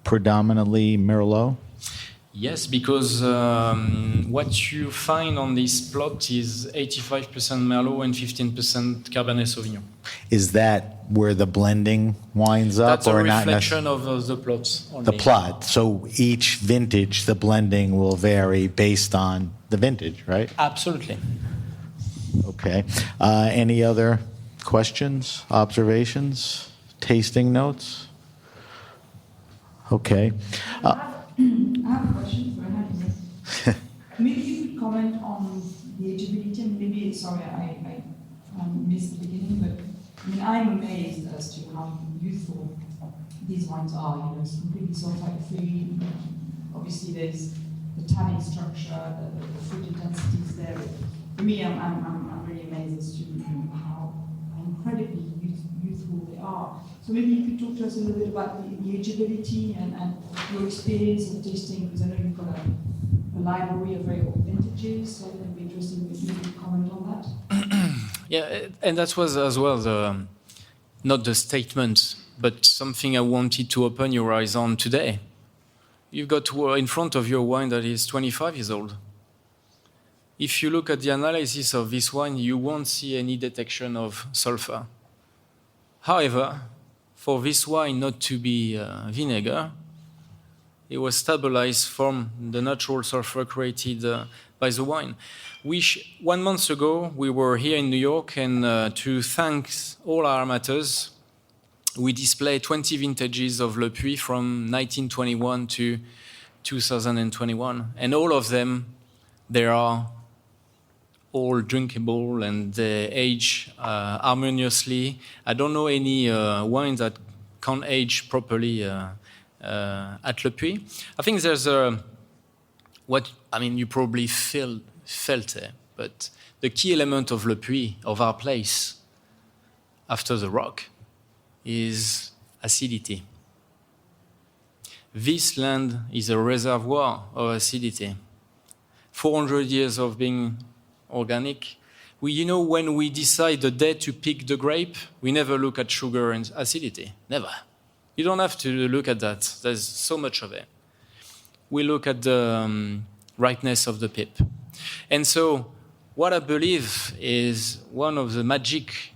predominantly Merlot? Yes, because what you find on this plot is 85% Merlot and 15% Cabernet Sauvignon. Is that where the blending winds up? That's a or reflection of the plots. Only. The plot. So each vintage, the blending will vary based on the vintage, right? Absolutely. Okay. Any other questions, observations, tasting notes? Okay. I have a question for Hannah. Maybe you could comment on the ageability, and maybe, sorry, I missed the beginning, but I'm amazed as to how youthful these wines are. It's completely sulfite-free. Obviously, there's the tannin structure, the fruit intensity is there. For me, I'm really amazed as to how incredibly youthful they are. So maybe you could talk to us a little bit about the ageability and your experience in tasting, because I know you've got a library of very old vintages, so it'd be interesting if you could comment on that. Yeah, and that was as well not the statement, but something I wanted to open your eyes on today. you've got in front of your wine that is 25 years old. If you look at the analysis of this wine, you won't see any detection of sulfur. However, for this wine not to be vinegar, it was stabilized from the natural sulfur created by the wine. 1 month ago, we were here in New York, and to thank all our amateurs, we display 20 vintages of Le Puy from 1921 to 2021. And all of them, they are all drinkable and they age harmoniously. I don't know any wine that can't age properly at Le Puy. I think there's you probably felt it, but the key element of Le Puy, of our place, after the rock, is acidity. This land is a reservoir of acidity. 400 years of being organic. When we decide the day to pick the grape, we never look at sugar and acidity. Never. You don't have to look at that. There's so much of it. We look at the rightness of the pip. And so what I believe is one of the magic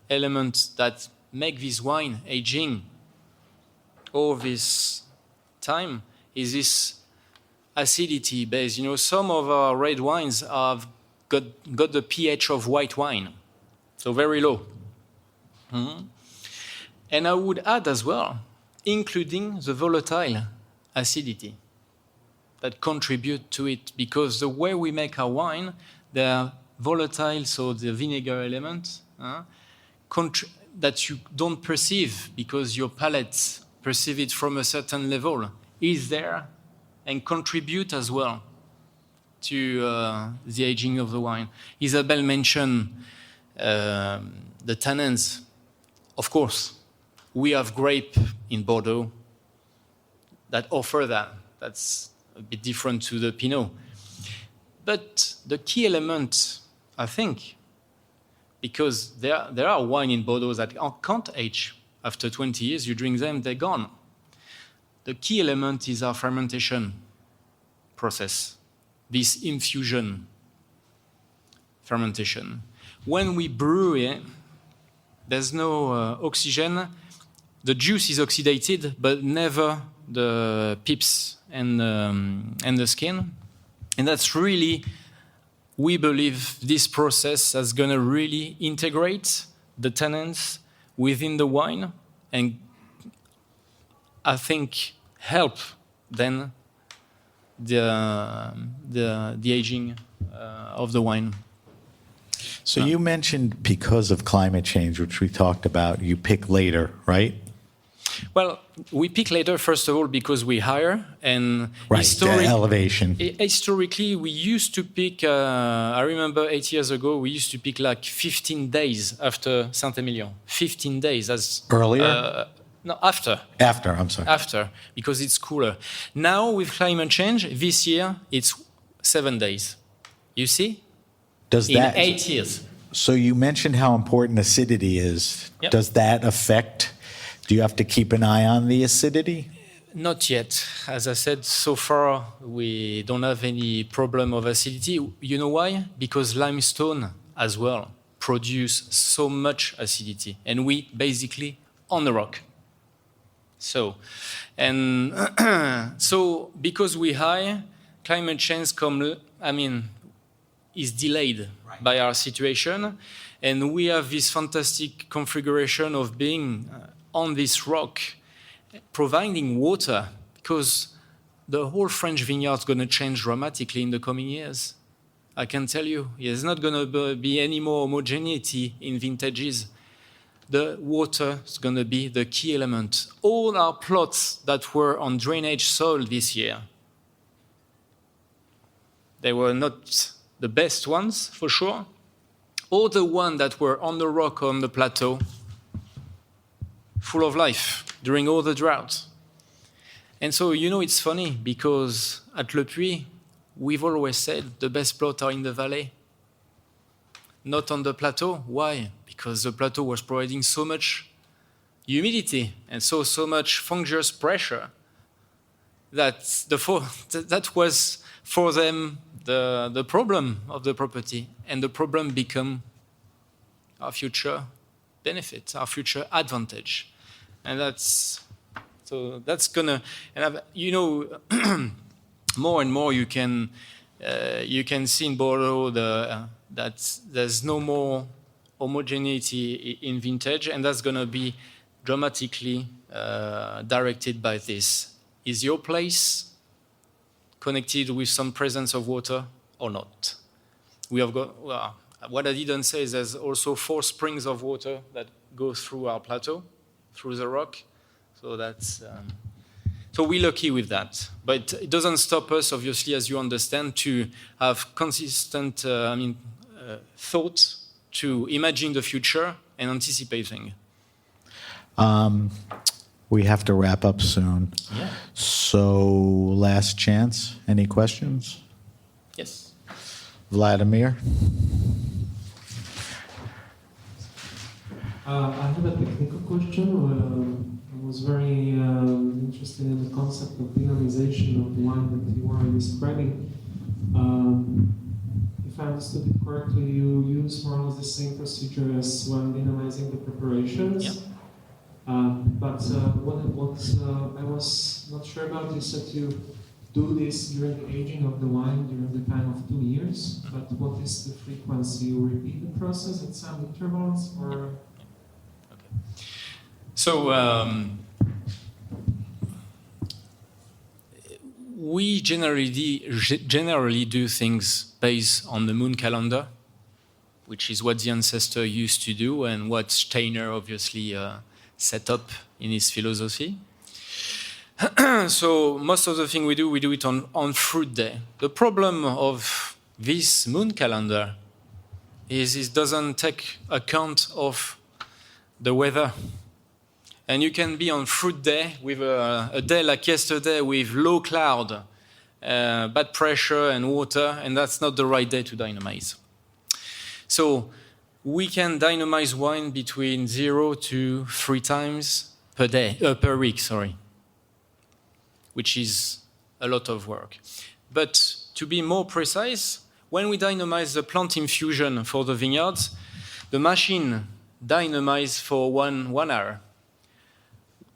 elements that make this wine aging all this time is this acidity base. Some of our red wines have got the pH of white wine, so very low. Mm-hmm. And I would add as well, including the volatile acidity that contribute to it, because the way we make our wine, they are volatile, so the vinegar element that you don't perceive because your palate perceive it from a certain level is there and contribute as well to the aging of the wine. Isabelle mentioned the tannins. Of course, we have grape in Bordeaux that offer that. That's a bit different to the Pinot. But the key element, I think, because there are wine in Bordeaux that can't age. After 20 years, you drink them, they're gone. The key element is our fermentation process, this infusion fermentation. When we brew it, there's no oxygen. The juice is oxidated, but never the pips and the skin. And that's really, we believe this process is going to really integrate the tannins within the wine and I think help then the aging of the wine. So you mentioned because of climate change, which we talked about, you pick later, right? Well, we pick later, first of all, because we hire. And elevation. Historically, we used to pick, I remember 8 years ago, we used to pick like 15 days after Saint-Emilion. 15 days. Earlier? No, after. After, I'm sorry. After, because it's cooler. Now, with climate change, this year, it's 7 days. You see? In 8 years. So you mentioned how important acidity is. Yep. Does that affect... Do you have to keep an eye on the acidity? Not yet. As I said, so far we don't have any problem of acidity. You know why? Because limestone as well produce so much acidity, and we basically on the rock. So because we high, climate change is delayed by our situation, and we have this fantastic configuration of being on this rock, providing water, because the whole French vineyard is going to change dramatically in the coming years. I can tell you, there's not going to be any more homogeneity in vintages. The water is going to be the key element. All our plots that were on drainage soil this year, they were not the best ones, for sure. All the ones that were on the rock on the plateau, full of life during all the drought. And so, it's funny because at Le Puy, we've always said the best plots are in the valley, not on the plateau. Why? Because the plateau was providing so much humidity and so much fungus pressure that was for them the problem of the property, and the problem become our future benefit, our future advantage, and that's gonna, and more and more you can see in Bordeaux that there's no more homogeneity in vintage, and that's gonna be dramatically directed by this. Is your place connected with some presence of water or not? We have got, well, what I didn't say is there's also 4 springs of water that go through our plateau, through the rock. So that's, so we're lucky with that. But it doesn't stop us, obviously, as you understand, to have consistent thought, to imagine the future and anticipating. We have to wrap up soon. Yeah. So, last chance. Any questions? Yes. Vladimir? I have a technical question. I was very interested in the concept of dynamization of the wine that you were describing. If I understood it correctly, you use more or less the same procedure as when dynamizing the preparations. Yeah. But what I was not sure about is that you do this during the aging of the wine during the time of 2 years. But what is the frequency? You repeat the process at some intervals, or? So we generally do things based on the moon calendar, which is what the ancestor used to do and what Steiner obviously set up in his philosophy. So most of the thing we do it on fruit day. The problem of this moon calendar is it doesn't take account of the weather. And you can be on fruit day with a day like yesterday with low cloud, bad pressure and water, and that's not the right day to dynamize. So we can dynamize wine between 0 to 3 times per week, which is a lot of work. But to be more precise, when we dynamize the plant infusion for the vineyards, the machine dynamizes for one hour.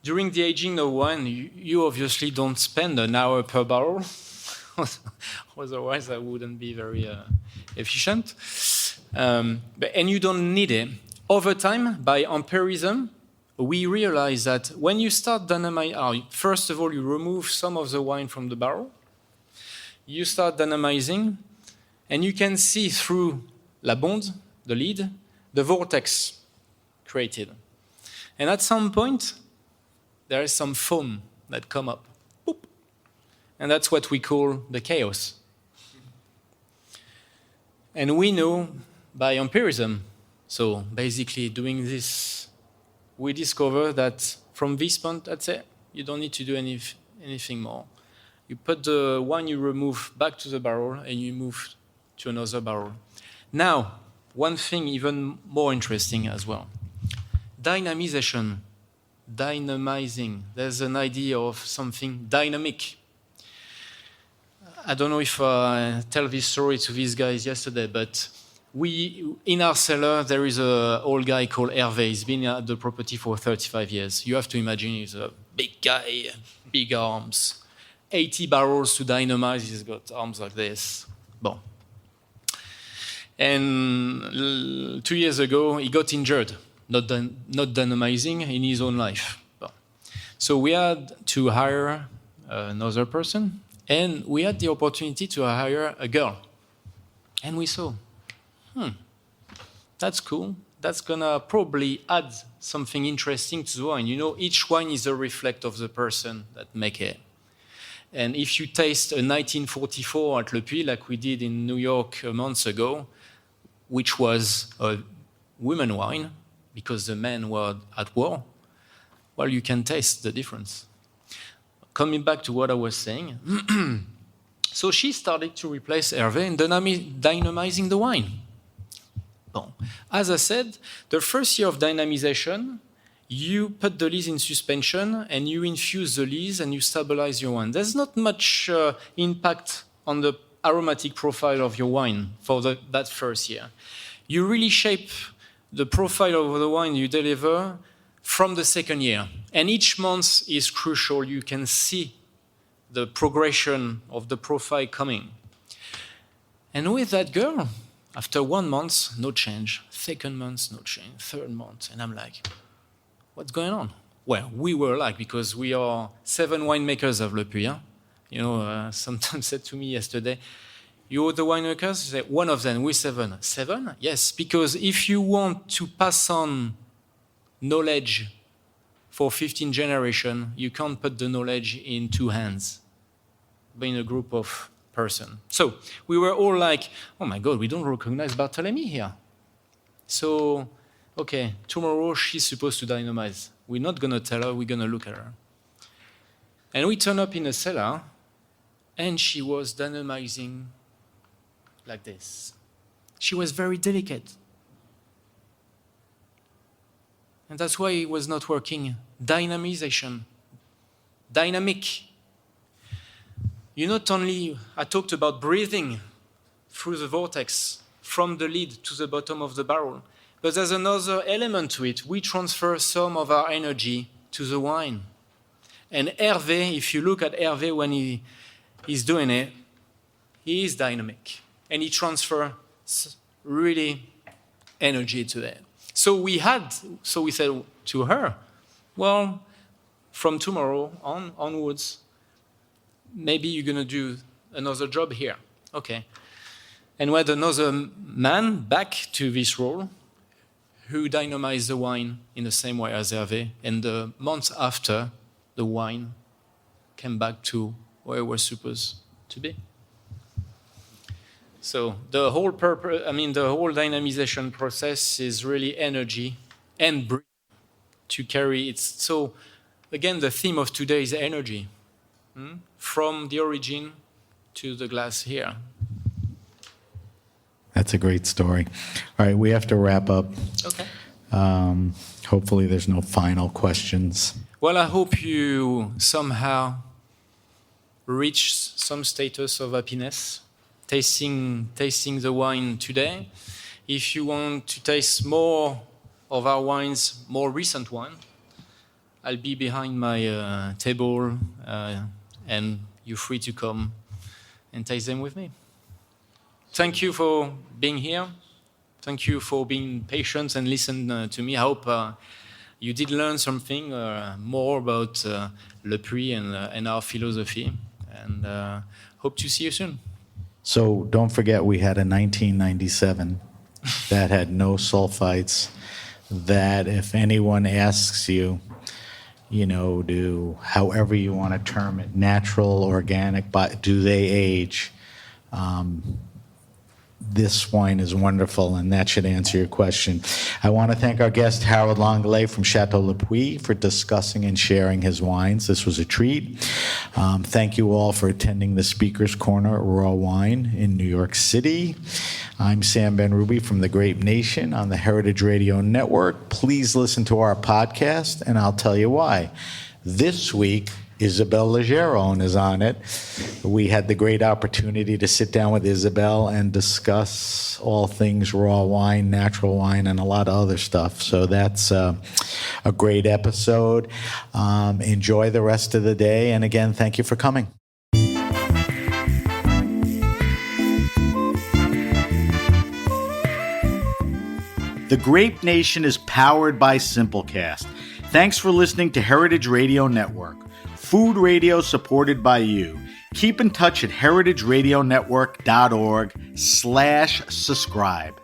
During the aging of wine, you obviously don't spend an hour per barrel. Otherwise, that wouldn't be very efficient. And you don't need it. Over time, by empirism, we realize that when you start dynamizing, first of all, you remove some of the wine from the barrel. You start dynamizing, and you can see through la bonde, the lid, the vortex created. And at some point, there is some foam that come up. Boop. And that's what we call the chaos. And we know by empirism, so basically doing this, we discover that from this point, that's it. You don't need to do anything more. You put the wine you remove back to the barrel and you move to another barrel. Now, one thing even more interesting as well. Dynamization. Dynamizing. There's an idea of something dynamic. I don't know if I tell this story to these guys yesterday, but in our cellar, there is an old guy called Hervé. He's been at the property for 35 years. You have to imagine he's a big guy, big arms, 80 barrels to dynamize. He's got arms like this. Bon. And 2 years ago, he got injured. Not dynamizing in his own life. So we had to hire another person, and we had the opportunity to hire a girl. And we saw, that's cool. That's gonna probably add something interesting to the wine. You know, each wine is a reflect of the person that make it. And if you taste a 1944 at Le Puy, like we did in New York a month ago, which was a women wine, because the men were at war, well, you can taste the difference. Coming back to what I was saying, so she started to replace Hervé in dynamizing the wine. Bon. As I said, the first year of dynamization, you put the lees in suspension and you infuse the lees and you stabilize your wine. There's not much impact on the aromatic profile of your wine for that first year. You really shape the profile of the wine you deliver from the second year. And each month is crucial. You can see the progression of the profile coming. And with that girl, after 1 month, no change. Second month, no change. Third month, and I'm like, what's going on? Well, we were like, because we are 7 winemakers of Le Puy. Sometimes said to me yesterday, you are the winemakers? Say, one of them, we're 7. 7? Yes, because if you want to pass on knowledge for 15 generations, you can't put the knowledge in 2 hands, but in a group of person. So we were all like, oh my God, we don't recognize Barthélemy here. So, okay, tomorrow she's supposed to dynamize. We're not going to tell her, we're going to look at her. And we turn up in a cellar, and she was dynamizing like this. She was very delicate. And that's why it was not working. Dynamization. Dynamic. Not only, I talked about breathing through the vortex from the lid to the bottom of the barrel, but there's another element to it. We transfer some of our energy to the wine. And Hervé, if you look at Hervé when he's doing it, he is dynamic. And he transfers really energy to it. So we said to her, well, from tomorrow onwards, maybe you're going to do another job here. Okay. And we had another man back to this role who dynamized the wine in the same way as Hervé. And the month after, the wine came back to where it was supposed to be. So the whole dynamization process is really energy and breath to carry it. So again, the theme of today is energy. From the origin to the glass here. That's a great story. All right, we have to wrap up. Okay. Hopefully there's no final questions. Well, I hope you somehow reach some status of happiness, tasting the wine today. If you want to taste more of our wines, more recent wine, I'll be behind my table, and you're free to come and taste them with me. Thank you for being here. Thank you for being patient and listen to me. I hope you did learn something more about Le Puy and our philosophy. And hope to see you soon. So don't forget, we had a 1997 that had no sulfites, that if anyone asks you, however you want to term it, natural, organic, but do they age? This wine is wonderful, and that should answer your question. I want to thank our guest, Harold Langlais from Château Le Puy, for discussing and sharing his wines. This was a treat. Thank you all for attending the Speaker's Corner at Raw Wine in New York City. I'm Sam Ben-Ruby from the Grape Nation on the Heritage Radio Network. Please listen to our podcast, and I'll tell you why. This week, Isabel Legeron is on it. We had the great opportunity to sit down with Isabel and discuss all things raw wine, natural wine, and a lot of other stuff. So that's a great episode. Enjoy the rest of the day. And again, thank you for coming. The Grape Nation is powered by Simplecast. Thanks for listening to Heritage Radio Network. Food radio supported by you. Keep in touch at heritageradionetwork.org/subscribe.